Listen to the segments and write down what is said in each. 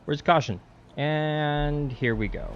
Where's caution? And here we go.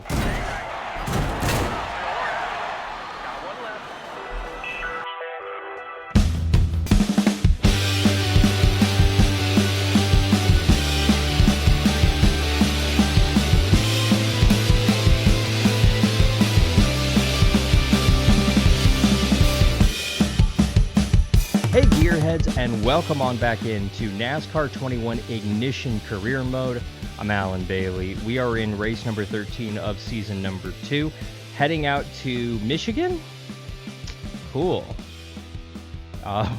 Hey Gearheads, and welcome on back into NASCAR 21 Ignition Career Mode. I'm Alan Bailey. We are in race number 13 of season number 2, heading out to Michigan. Cool. We're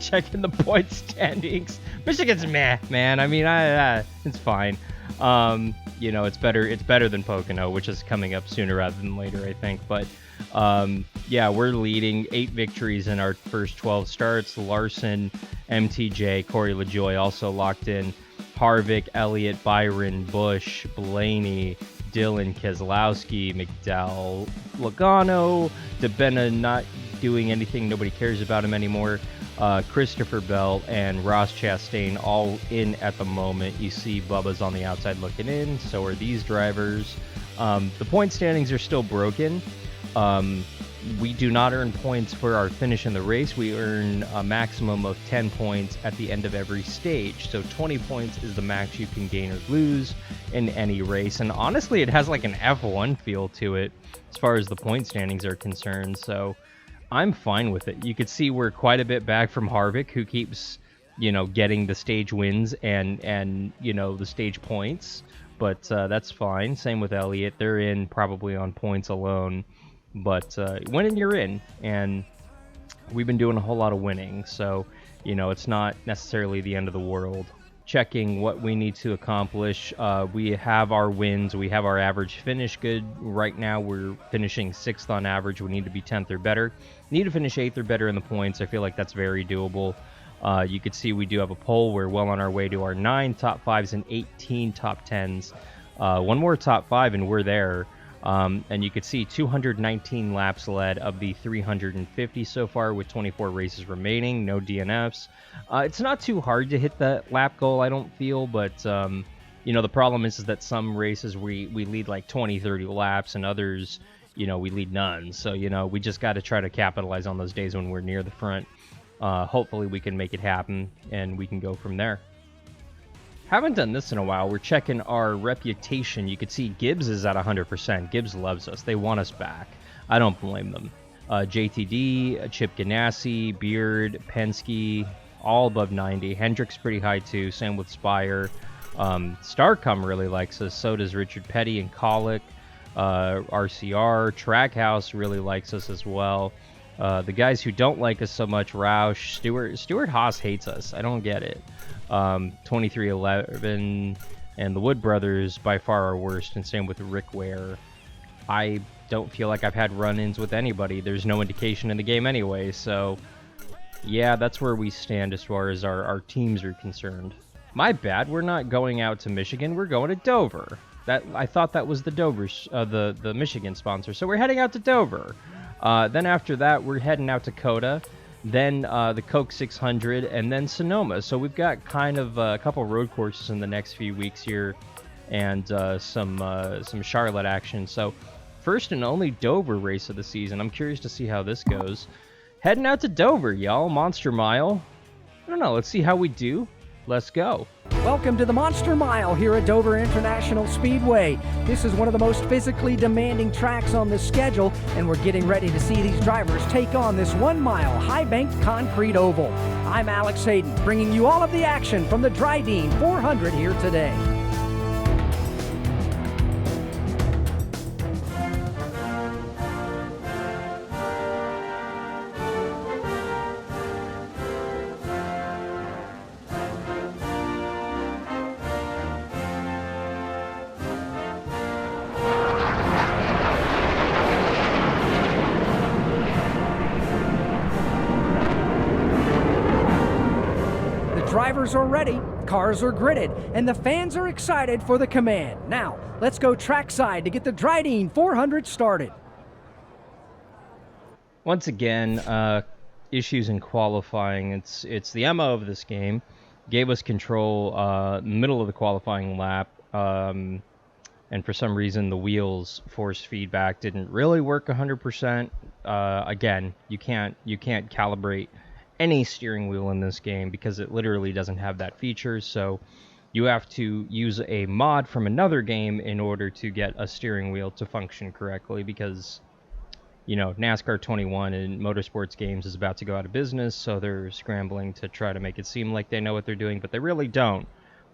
checking the point standings. Michigan's meh, man. I mean, it's fine. You know, it's better than Pocono, which is coming up sooner rather than later, I think. But yeah, we're leading 8 victories in our first 12 starts. Larson, MTJ, Corey LaJoy also locked in. Harvick, Elliott, Byron, Busch, Blaney, Dylan, Keselowski, McDowell, Logano, DeBenna not doing anything. Nobody cares about him anymore. Christopher Bell and Ross Chastain all in at the moment. You see Bubba's on the outside looking in. So are these drivers. The point standings are still broken. We do not earn points for our finish in the race. We earn a maximum of 10 points at the end of every stage. So 20 points is the max you can gain or lose in any race. And honestly, it has like an F1 feel to it as far as the point standings are concerned. So I'm fine with it. You could see we're quite a bit back from Harvick, who keeps, you know, getting the stage wins and you know, the stage points. But that's fine. Same with Elliott. They're in probably on points alone. But winning, you're in, and we've been doing a whole lot of winning, so, you know, it's not necessarily the end of the world. Checking what we need to accomplish, we have our wins, we have our average finish good. Right now, we're finishing 6th on average. We need to be 10th or better. Need to finish 8th or better in the points. I feel like that's very doable. You could see we do have a pole. We're well on our way to our 9 top 5s and 18 top 10s. One more top 5, and we're there. And you could see 219 laps led of the 350 so far, with 24 races remaining, no DNFs. It's not too hard to hit the lap goal, I don't feel, but you know, the problem is that some races we lead like 20-30 laps, and others, you know, we lead none. So, you know, we just got to try to capitalize on those days when we're near the front. Hopefully we can make it happen, and we can go from there. Haven't done this in a while. We're checking our reputation. You could see Gibbs is at 100%. Gibbs loves us. They want us back. I don't blame them. JTD, Chip Ganassi, Beard, Penske, all above 90. Hendrick's pretty high too. Same with Spire. Starcom really likes us. So does Richard Petty and Colic. RCR. Trackhouse really likes us as well. The guys who don't like us so much, Roush, Stuart Haas hates us. I don't get it. 2311 and the Wood Brothers by far are worst, and same with Rick Ware. I don't feel like I've had run-ins with anybody. There's no indication in the game anyway, so yeah, that's where we stand as far as our teams are concerned. My bad, we're not going out to Michigan, we're going to Dover. I thought that was the Dover, the Michigan sponsor, so we're heading out to Dover. Then after that, we're heading out to Coda, then the Coke 600, and then Sonoma. So we've got kind of a couple road courses in the next few weeks here, and some Charlotte action. So first and only Dover race of the season. I'm curious to see how this goes. Heading out to Dover, y'all. Monster Mile. I don't know. Let's see how we do. Let's go. Welcome to the Monster Mile here at Dover International Speedway. This is one of the most physically demanding tracks on the schedule, and we're getting ready to see these drivers take on this 1-mile high-banked concrete oval. I'm Alex Hayden, bringing you all of the action from the Dryden 400 here today. Drivers are ready, cars are gridded, and the fans are excited for the command. Now, let's go trackside to get the Dryden 400 started. Once again, issues in qualifying. It's the MO of this game. Gave us control middle of the qualifying lap. And for some reason the wheels force feedback didn't really work 100%. Again, you can't calibrate any steering wheel in this game because it literally doesn't have that feature, so you have to use a mod from another game in order to get a steering wheel to function correctly, because NASCAR 21 and Motorsports Games is about to go out of business, so they're scrambling to try to make it seem like they know what they're doing, but they really don't.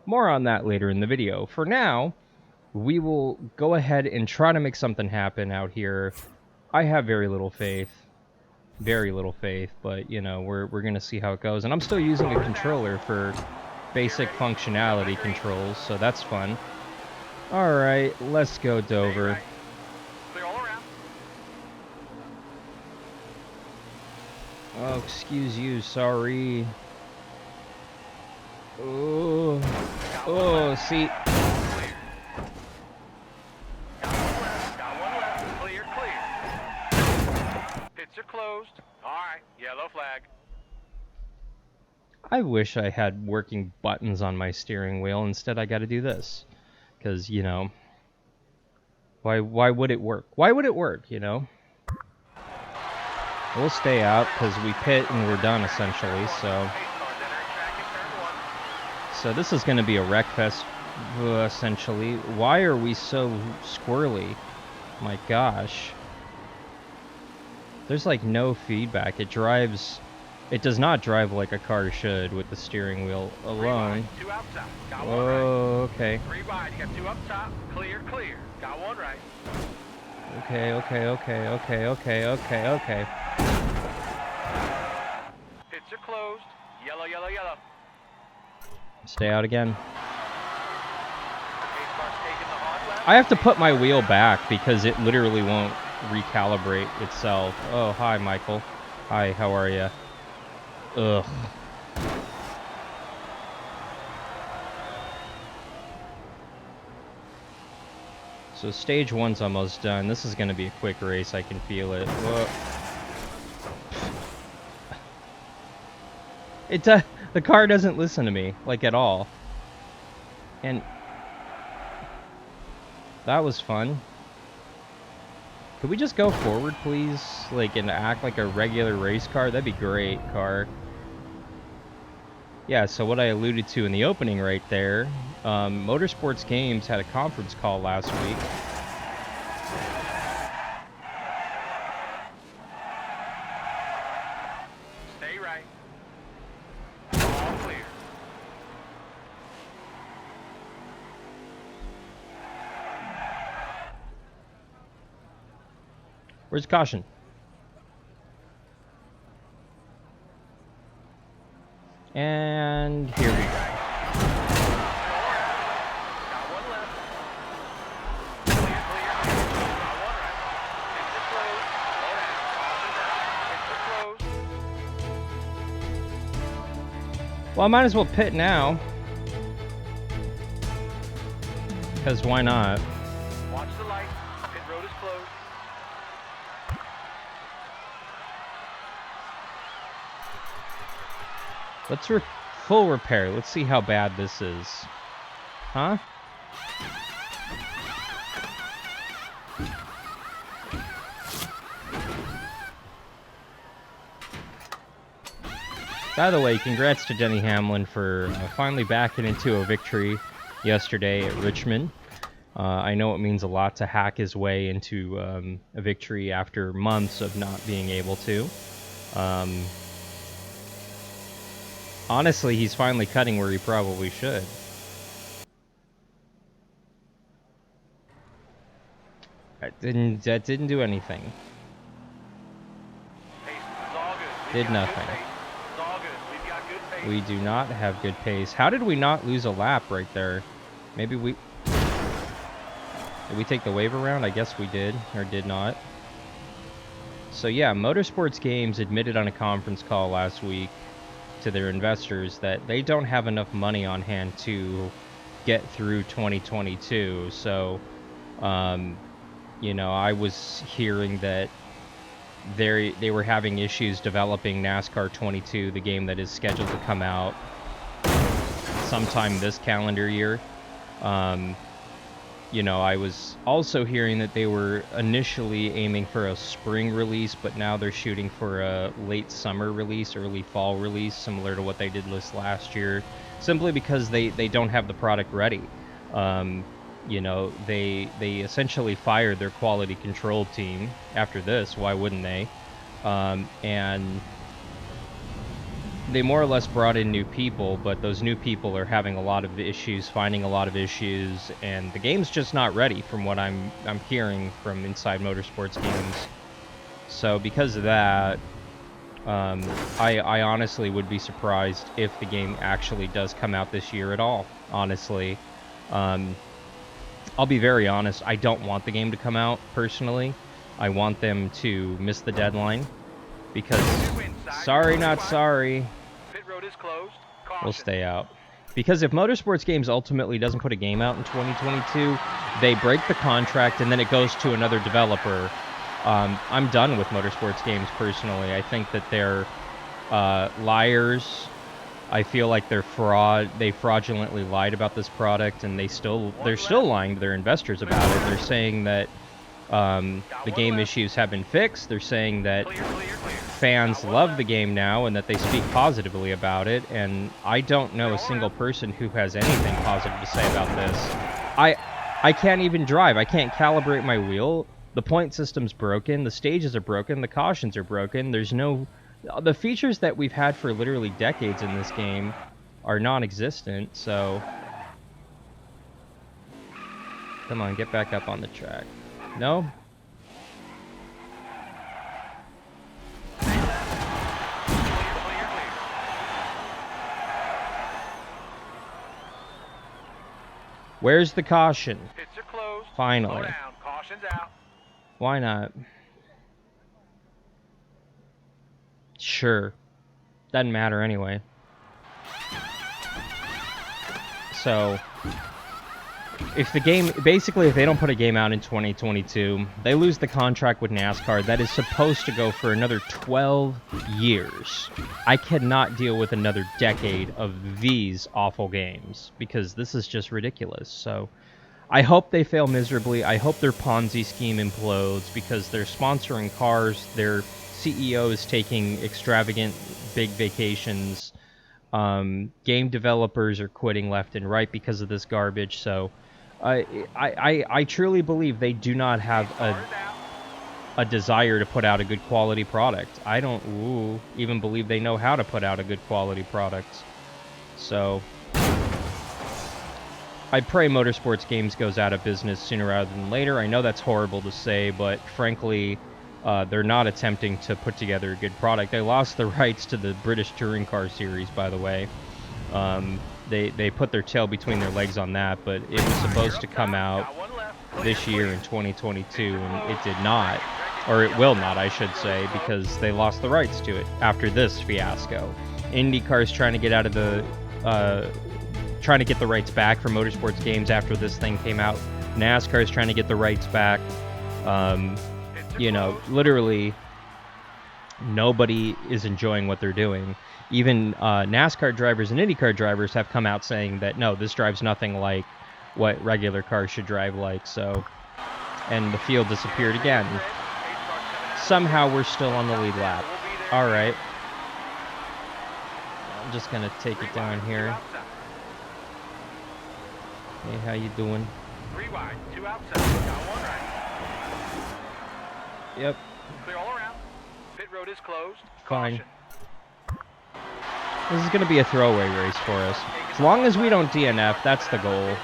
More on that later in the video. For now, we will go ahead and try to make something happen out here. I have very little faith, but we're gonna see how it goes. And I'm still using a controller for basic functionality controls, so that's fun. All right, let's go, Dover. Oh, excuse you, sorry. Oh, see. Closed. All right, yellow flag. I wish I had working buttons on my steering wheel. Instead, I got to do this. Because, why would it work? Why would it work, We'll stay out because we pit and we're done, essentially, so... So this is going to be a wreck fest, essentially. Why are we so squirrely? My gosh. There's like no feedback. It does not drive like a car should with the steering wheel alone. Two outside. Got one Oh, right. okay. Three wide. You got two up top. Clear. Got one right. Okay. Pits are closed. Yellow. Stay out again. Pace car's taking the hard left. I have to put my wheel back because it literally won't recalibrate itself. Oh, hi, Michael. Hi, how are you? Ugh. So stage 1's almost done. This is going to be a quick race. I can feel it. Whoa. The car doesn't listen to me, like, at all. And that was fun. Could we just go forward, please? Like, and act like a regular race car? That'd be great, car. Yeah, so what I alluded to in the opening right there, Motorsports Games had a conference call last week. Stay right. All clear. Where's caution? And here we go. Got one left. Clear. Got one right. Pits are closed. Slow down. Pits are closed. Well, I might as well pit now. Because why not? Watch the light. Pit road is closed. Let's full repair. Let's see how bad this is. Huh? By the way, congrats to Denny Hamlin for finally backing into a victory yesterday at Richmond. I know it means a lot to hack his way into a victory after months of not being able to. Honestly, he's finally cutting where he probably should. That didn't do anything. Pace is all good. Did nothing. It's all good. We've got good pace. We do not have good pace. How did we not lose a lap right there? Maybe we... Did we take the wave around? I guess we did, or did not. So yeah, Motorsports Games admitted on a conference call last week to their investors that they don't have enough money on hand to get through 2022. So, I was hearing that they were having issues developing NASCAR 22, the game that is scheduled to come out sometime this calendar year. You know, I was also hearing that they were initially aiming for a spring release, but now they're shooting for a late summer release, early fall release, similar to what they did this last year, simply because they don't have the product ready. You know, they essentially fired their quality control team after this. Why wouldn't they? And they more or less brought in new people, but those new people are having a lot of issues, finding a lot of issues, and the game's just not ready from what I'm hearing from inside Motorsports Games. So because of that, I honestly would be surprised if the game actually does come out this year at all, honestly. I'll be very honest, I don't want the game to come out, personally. I want them to miss the deadline, because sorry, not sorry. Pit road is closed. Caution. We'll stay out. Because if Motorsports Games ultimately doesn't put a game out in 2022, they break the contract and then it goes to another developer. I'm done with Motorsports Games personally. I think that they're liars. I feel like they're fraud. They fraudulently lied about this product, and they're still lying to their investors about it. They're saying that the game issues have been fixed. They're saying that fans love the game now and that they speak positively about it, and I don't know a single person who has anything positive to say about this. I can't even drive. I can't calibrate my wheel. The point system's broken. The stages are broken. The cautions are broken. There's no... The features that we've had for literally decades in this game are non-existent, so... Come on, get back up on the track. No? Where's the caution? Pits are closed. Finally. Slow down. Caution's out. Why not? Sure. Doesn't matter anyway. So, if the game, basically if they don't put a game out in 2022, they lose the contract with NASCAR that is supposed to go for another 12 years. I cannot deal with another decade of these awful games, because this is just ridiculous. So, I hope they fail miserably. I hope their Ponzi scheme implodes, because they're sponsoring cars, their CEO is taking extravagant big vacations. Game developers are quitting left and right because of this garbage. So I truly believe they do not have a desire to put out a good quality product. I don't even believe they know how to put out a good quality product. So I pray Motorsports Games goes out of business sooner rather than later. I know that's horrible to say, but frankly, they're not attempting to put together a good product. They lost the rights to the British Touring Car Series, by the way. They put their tail between their legs on that, but it was supposed to come out this year in 2022, and it did not. Or it will not, I should say, because they lost the rights to it after this fiasco. IndyCar's trying to get out of the... trying to get the rights back for Motorsports Games after this thing came out. NASCAR's trying to get the rights back. You know, literally nobody is enjoying what they're doing. Even NASCAR drivers and IndyCar drivers have come out saying that, no, this drives nothing like what regular cars should drive like. So, and the field disappeared again. Somehow we're still on the lead lap. All right. I'm just going to take it down here. Hey, how you doing? 3 wide, 2 outside, got 1 right. Yep. Clear all around. Pit road is closed. Fine. Caution. This is going to be a throwaway race for us. As long as we don't DNF, that's the goal.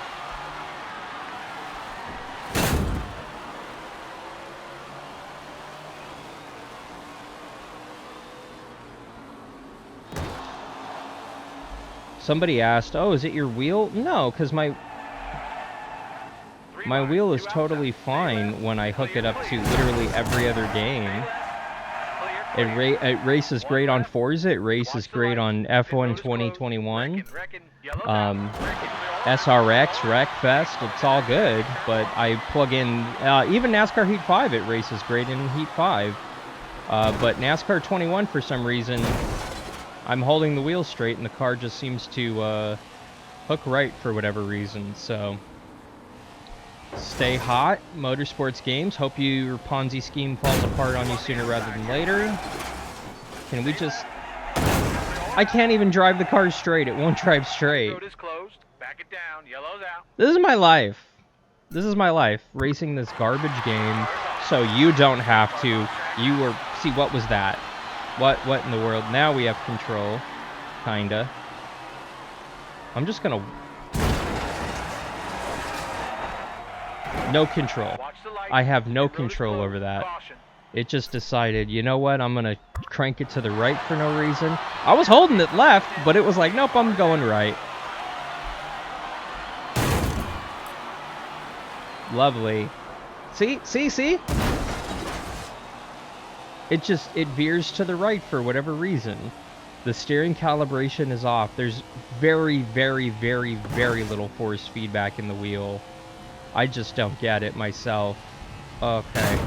Somebody asked, oh, is it your wheel? No, because my wheel is totally fine when I hook it up to literally every other game. It races great on Forza, it races great on F1 2021, SRX, Wreckfest, it's all good, but I plug in, even NASCAR Heat 5, it races great in Heat 5, but NASCAR 21, for some reason, I'm holding the wheel straight and the car just seems to hook right for whatever reason, so Stay hot, Motorsports Games. Hope your Ponzi scheme falls apart on you sooner rather than later. Can we just... I can't even drive the car straight. It won't drive straight. Road is closed. Back it down. Yellow's out. This is my life. This is my life. Racing this garbage game so you don't have to. You were... See, what was that? What in the world? Now we have control. Kinda. I'm just gonna... No control. I have no control over that. It just decided, you know what, I'm gonna crank it to the right for no reason. I was holding it left, but it was like, nope, I'm going right. Lovely. See? It veers to the right for whatever reason. The steering calibration is off. There's very, very, very, very little force feedback in the wheel. I just don't get it myself. Okay.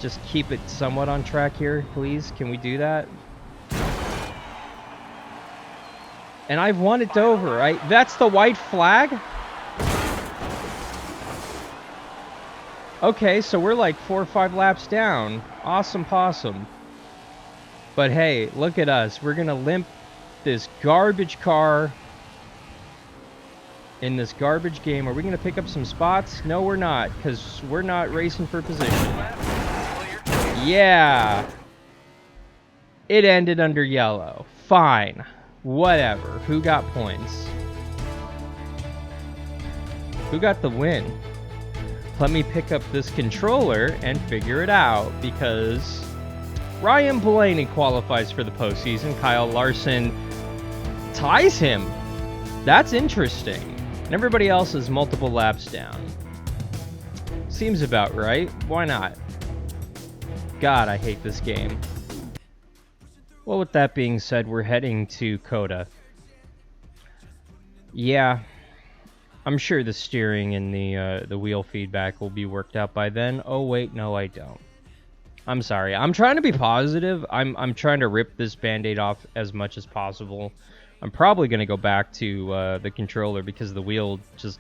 Just keep it somewhat on track here, please. Can we do that? And I've won it over, right? That's the white flag? Okay, so we're like 4 or 5 laps down. Awesome possum. But hey, look at us. We're gonna limp this garbage car in this garbage game. Are we gonna pick up some spots? No, we're not, because we're not racing for position. Yeah. It ended under yellow. Fine. Whatever. Who got points? Who got the win? Let me pick up this controller and figure it out, because Ryan Blaney qualifies for the postseason. Kyle Larson ties him. That's interesting. And everybody else is multiple laps down. Seems about right. Why not? God, I hate this game. Well, with that being said, we're heading to Coda. Yeah, I'm sure the steering and the wheel feedback will be worked out by then. Oh wait, no, I don't. I'm sorry. I'm trying to be positive. I'm trying to rip this Band-Aid off as much as possible. I'm probably going to go back to the controller because the wheel just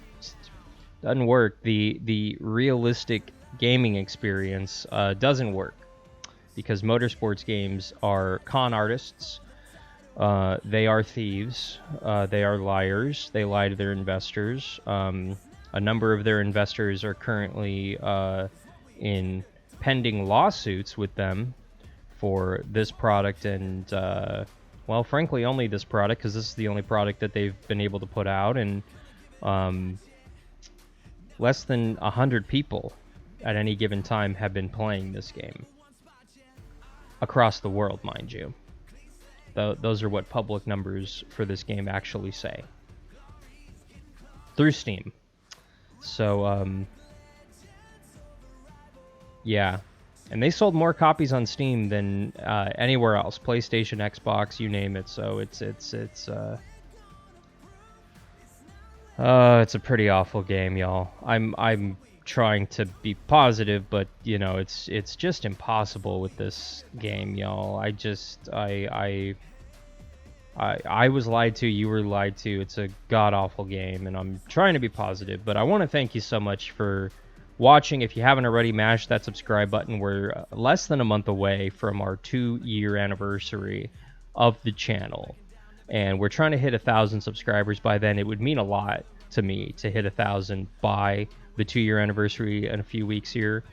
doesn't work. The realistic gaming experience doesn't work because Motorsports Games are con artists. They are thieves. They are liars. They lie to their investors. A number of their investors are currently in pending lawsuits with them for this product and, well, frankly, only this product, because this is the only product that they've been able to put out, and less than 100 people at any given time have been playing this game. Across the world, mind you. Those are what public numbers for this game actually say. Through Steam. So, yeah. And they sold more copies on Steam than anywhere else. PlayStation, Xbox, you name it. So it's a pretty awful game, y'all. I'm trying to be positive, but you know, it's just impossible with this game, y'all. I was lied to, you were lied to. It's a god-awful game, and I'm trying to be positive, but I want to thank you so much for watching. If you haven't already, mash that subscribe button. We're less than a month away from our 2-year anniversary of the channel, and we're trying to hit 1,000 subscribers by then. It would mean a lot to me to hit 1,000 by the 2-year anniversary in a few weeks here,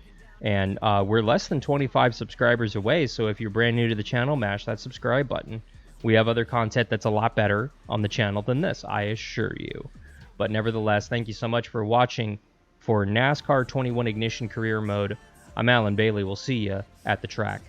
and we're less than 25 subscribers away. So if you're brand new to the channel, mash that subscribe button. We have other content that's a lot better on the channel than this, I assure you. But nevertheless, thank you so much for watching. For NASCAR 21 Ignition Career Mode, I'm Alan Bailey. We'll see you at the track.